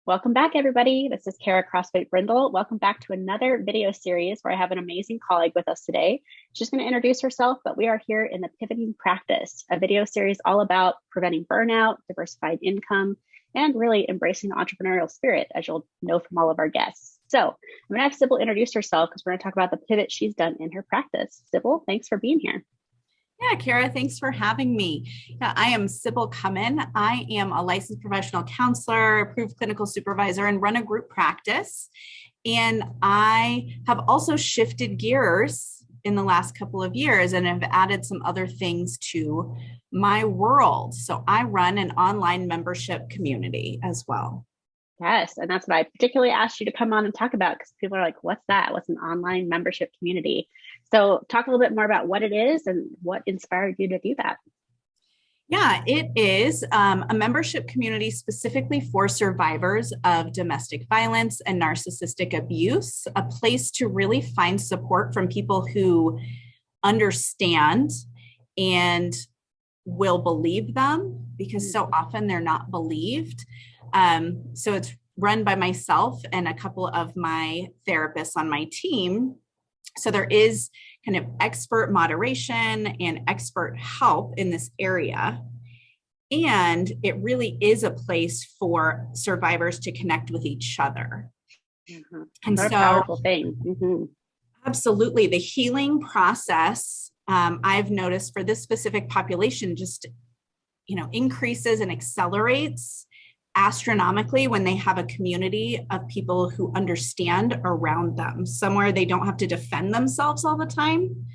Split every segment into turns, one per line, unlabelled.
Welcome back, everybody. This is Kara Crossway Brindle. Welcome back to another video series where I have an amazing colleague with us today. She's going to introduce herself, but we are here in the Pivoting Practice, a video series all about preventing burnout, diversified income, and really embracing the entrepreneurial spirit, as you'll know from all of our guests. So I'm going to have Sybil introduce herself because we're going to talk about the pivot she's done in her practice. Sybil, thanks for being here.
Yeah, Kara, thanks for having me. Yeah, I am Sybil Cummin. I am a licensed professional counselor, approved clinical supervisor, and run a group practice. And I have also shifted gears in the last couple of years and have added some other things to my world. So I run an online membership community as well.
Yes, and that's what I particularly asked you to come on and talk about because people are like, what's that? What's an online membership community? So talk a little bit more about what it is and what inspired you to do that.
Yeah, it is a membership community specifically for survivors of domestic violence and narcissistic abuse, a place to really find support from people who understand and will believe them, because so often they're not believed. So it's run by myself and a couple of my therapists on my team. So there is kind of expert moderation and expert help in this area. And it really is a place for survivors to connect with each other.
Mm-hmm. And what a powerful thing. Mm-hmm.
Absolutely. The healing process, I've noticed for this specific population, just, increases and accelerates astronomically when they have a community of people who understand around them, somewhere they don't have to defend themselves all the time.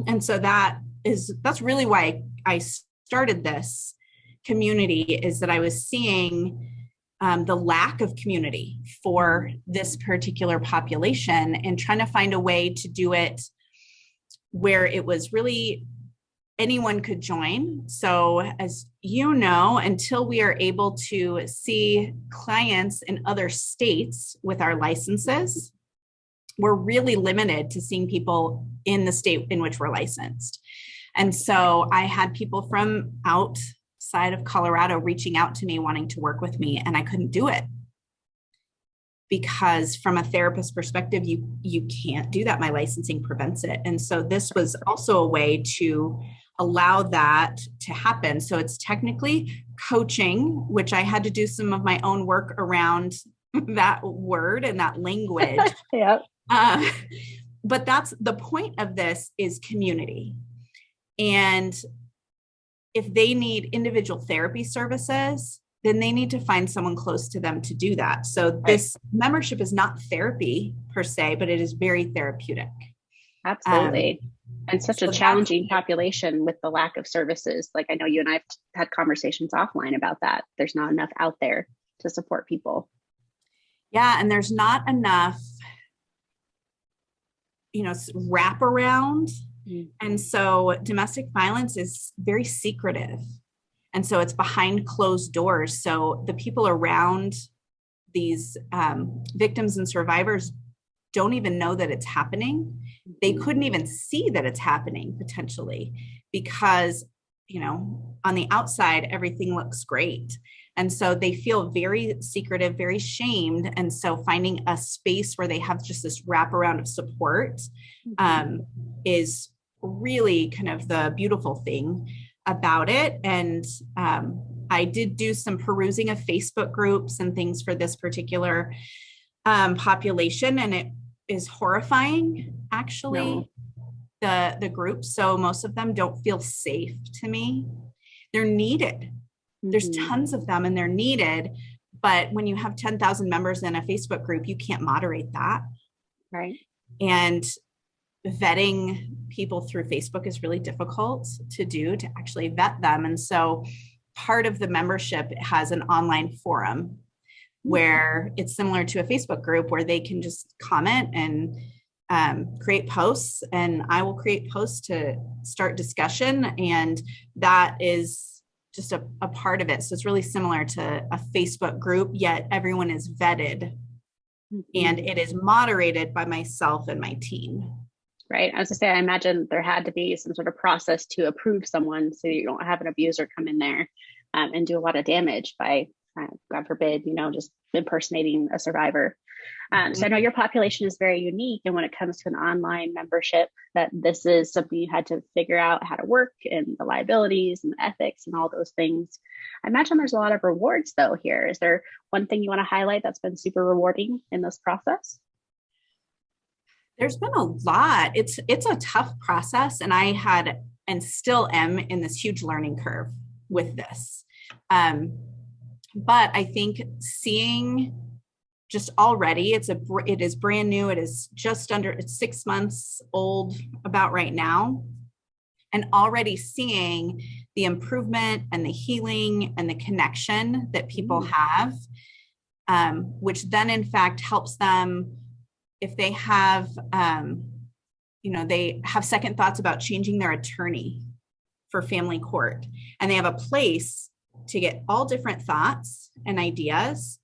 And so that's really why I started this community, is that I was seeing the lack of community for this particular population and trying to find a way to do it where it was really anyone could join. So as you know, until we are able to see clients in other states with our licenses, we're really limited to seeing people in the state in which we're licensed. And so I had people from outside of Colorado reaching out to me wanting to work with me, and I couldn't do it. Because from a therapist perspective, you can't do that. My licensing prevents it. And so this was also a way to allow that to happen. So it's technically coaching, which I had to do some of my own work around that word and that language.
Yep.
But that's the point of this, is community. And if they need individual therapy services, then they need to find someone close to them to do that. So this membership is not therapy per se, but it is very therapeutic.
Absolutely. And such a challenging population with the lack of services. Like I know you and I have had conversations offline about that. There's not enough out there to support people.
Yeah. And there's not enough, wraparound. And so domestic violence is very secretive. And so it's behind closed doors. So the people around these victims and survivors don't even know that it's happening. They couldn't even see that it's happening potentially because, on the outside, everything looks great. And so they feel very secretive, very shamed. And so finding a space where they have just this wraparound of support is really kind of the beautiful thing about it. And I did do some perusing of Facebook groups and things for this particular population, and it is horrifying, actually. No. The groups. So most of them don't feel safe to me. They're needed. There's tons of them and they're needed. But when you have 10,000 members in a Facebook group, you can't moderate that.
Right.
And vetting people through Facebook is really difficult to do, to actually vet them. And so part of the membership has an online forum where it's similar to a Facebook group where they can just comment and create posts, and I will create posts to start discussion. And that is just a part of it. So it's really similar to a Facebook group, yet everyone is vetted and it is moderated by myself and my team.
Right. I was going to say, I imagine there had to be some sort of process to approve someone so you don't have an abuser come in there and do a lot of damage by God forbid, just impersonating a survivor. So I know your population is very unique. And when it comes to an online membership, that this is something you had to figure out how to work and the liabilities and the ethics and all those things. I imagine there's a lot of rewards though here. Is there one thing you want to highlight that's been super rewarding in this process?
There's been a lot. It's a tough process, and I had and still am in this huge learning curve with this. But I think seeing just already, it is brand new. It is it's 6 months old about right now, and already seeing the improvement and the healing and the connection that people have, which then in fact helps them if they have, they have second thoughts about changing their attorney for family court, and they have a place to get all different thoughts and ideas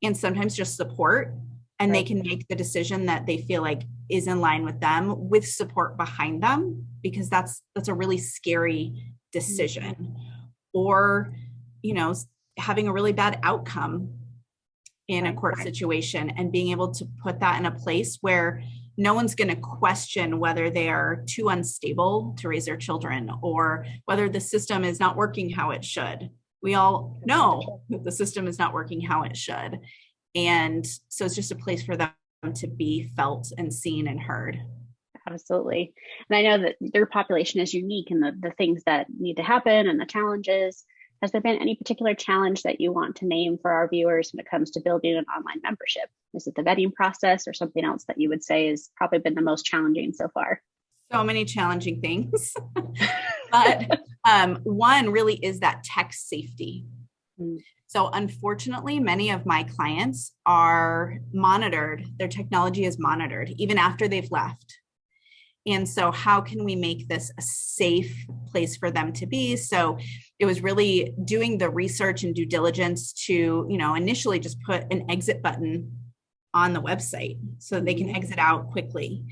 and sometimes just support. And right. They can make the decision that they feel like is in line with them with support behind them, because that's a really scary decision. Mm-hmm. Or, having a really bad outcome in a court situation, and being able to put that in a place where no one's going to question whether they are too unstable to raise their children, or whether the system is not working how it should. We all know that the system is not working how it should. And so it's just a place for them to be felt and seen and heard.
Absolutely. And I know that your population is unique in the things that need to happen and the challenges. Has there been any particular challenge that you want to name for our viewers when it comes to building an online membership? Is it the vetting process or something else that you would say has probably been the most challenging so far?
So many challenging things. But one really is that tech safety. So unfortunately, many of my clients are monitored. Their technology is monitored even after they've left. And so how can we make this a safe place for them to be? So it was really doing the research and due diligence to, initially just put an exit button on the website so they can exit out quickly.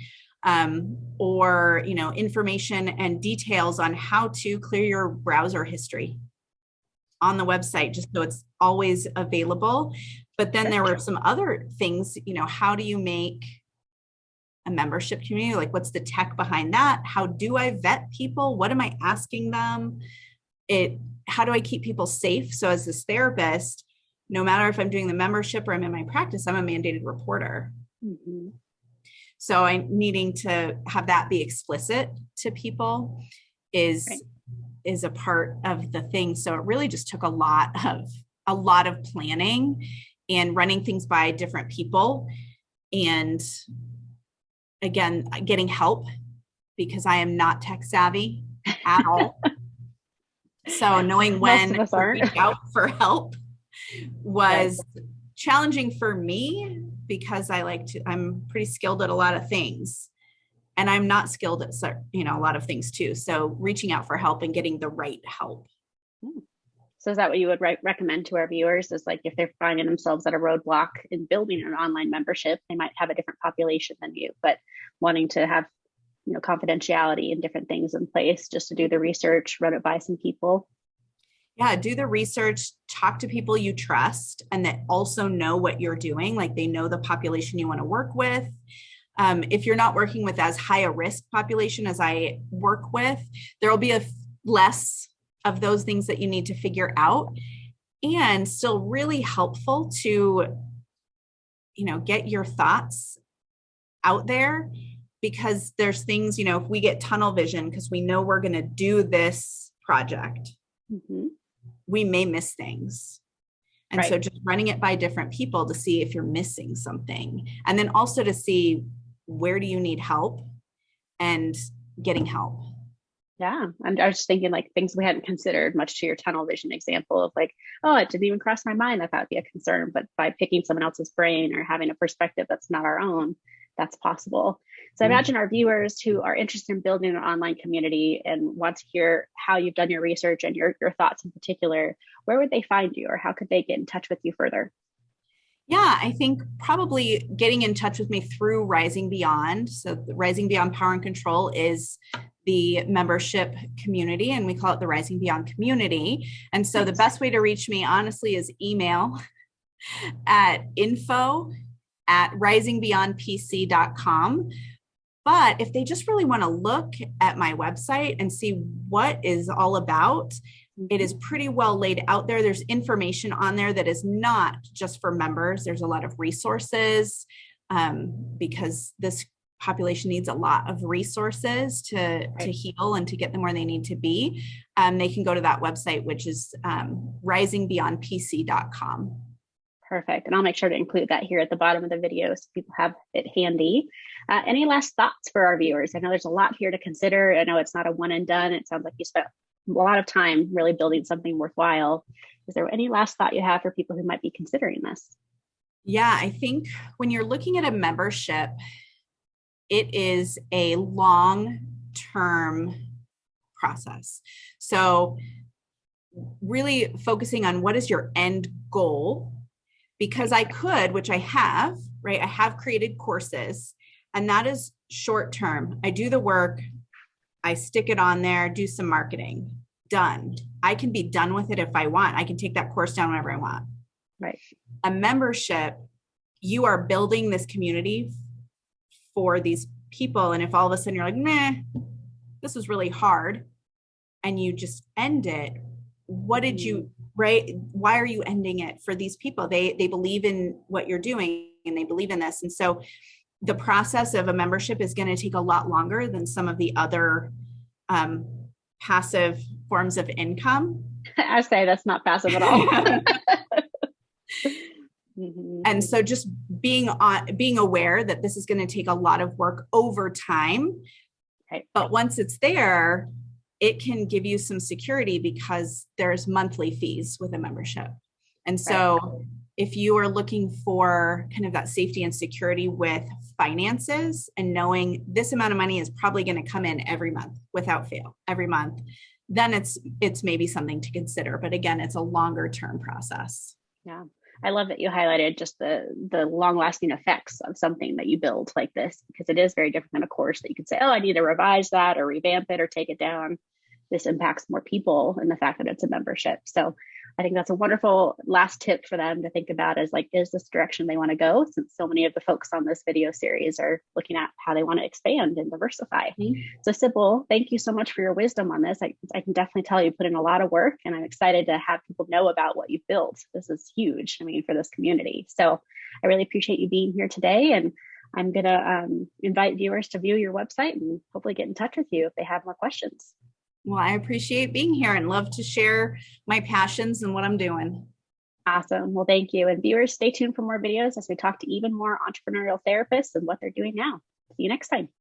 Or, information and details on how to clear your browser history on the website, just so it's always available. But then there were some other things, how do you make a membership community? Like, what's the tech behind that? How do I vet people? What am I asking them? How do I keep people safe? So as this therapist, no matter if I'm doing the membership or I'm in my practice, I'm a mandated reporter. Mm-hmm. So I'm needing to have that be explicit to people is a part of the thing. So it really just took a lot of planning and running things by different people, and again, getting help, because I am not tech savvy at all. So knowing when to reach out for help was challenging for me, because I'm pretty skilled at a lot of things, and I'm not skilled at, a lot of things too. So reaching out for help and getting the right help.
So is that what you would recommend to our viewers, is like if they're finding themselves at a roadblock in building an online membership, they might have a different population than you, but wanting to have, confidentiality and different things in place, just to do the research, run it by some people?
Yeah, do the research, talk to people you trust and that also know what you're doing. Like, they know the population you want to work with. If you're not working with as high a risk population as I work with, there will be less of those things that you need to figure out, and still really helpful to, get your thoughts out there, because there's things, if we get tunnel vision, because we know we're going to do this project, we may miss things. And so just running it by different people to see if you're missing something, and then also to see where do you need help and getting help.
Yeah. I was just thinking like things we hadn't considered, much to your tunnel vision example of like, oh, it didn't even cross my mind that would be a concern. But by picking someone else's brain or having a perspective that's not our own, that's possible. So I imagine our viewers who are interested in building an online community and want to hear how you've done your research and your thoughts in particular, where would they find you, or how could they get in touch with you further?
Yeah, I think probably getting in touch with me through Rising Beyond. So Rising Beyond Power and Control is the membership community, and we call it the Rising Beyond community. And so the best way to reach me, honestly, is email at info@risingbeyondpc.com. But if they just really want to look at my website and see what is all about, it is pretty well laid out there. There's information on there that is not just for members. There's a lot of resources because this population needs a lot of resources to heal and to get them where they need to be. They can go to that website, which is risingbeyondpc.com.
Perfect. And I'll make sure to include that here at the bottom of the video so people have it handy. Any last thoughts for our viewers? I know there's a lot here to consider. I know it's not a one and done. It sounds like you spent a lot of time really building something worthwhile. Is there any last thought you have for people who might be considering this?
Yeah, I think when you're looking at a membership, it is a long-term process. So really focusing on what is your end goal, because I could, which I have, right? I have created courses, and that is short-term. I do the work, I stick it on there, do some marketing, done. I can be done with it if I want. I can take that course down whenever I want.
Right.
A membership, you are building this community for these people. And if all of a sudden you're like, nah, this was really hard, and you just end it, what did you, right? Why are you ending it for these people? They believe in what you're doing and they believe in this. And so the process of a membership is going to take a lot longer than some of the other passive forms of income.
I say that's not passive at all.
And so just being aware that this is going to take a lot of work over time.
Right.
But once it's there, it can give you some security because there's monthly fees with a membership. And so if you are looking for kind of that safety and security with finances and knowing this amount of money is probably going to come in every month without fail, every month, then it's maybe something to consider. But again, it's a longer term process.
Yeah. I love that you highlighted just the long lasting effects of something that you build like this, because it is very different than a course that you could say, oh, I need to revise that or revamp it or take it down. This impacts more people and the fact that it's a membership. So I think that's a wonderful last tip for them to think about is like, is this direction they want to go? Since so many of the folks on this video series are looking at how they want to expand and diversify. Mm-hmm. So Sybil, thank you so much for your wisdom on this. I can definitely tell you put in a lot of work, and I'm excited to have people know about what you've built. This is huge, I mean, for this community. So I really appreciate you being here today. And I'm going to invite viewers to view your website and hopefully get in touch with you if they have more questions.
Well, I appreciate being here and love to share my passions and what I'm doing.
Awesome. Well, thank you. And viewers, stay tuned for more videos as we talk to even more entrepreneurial therapists and what they're doing now. See you next time.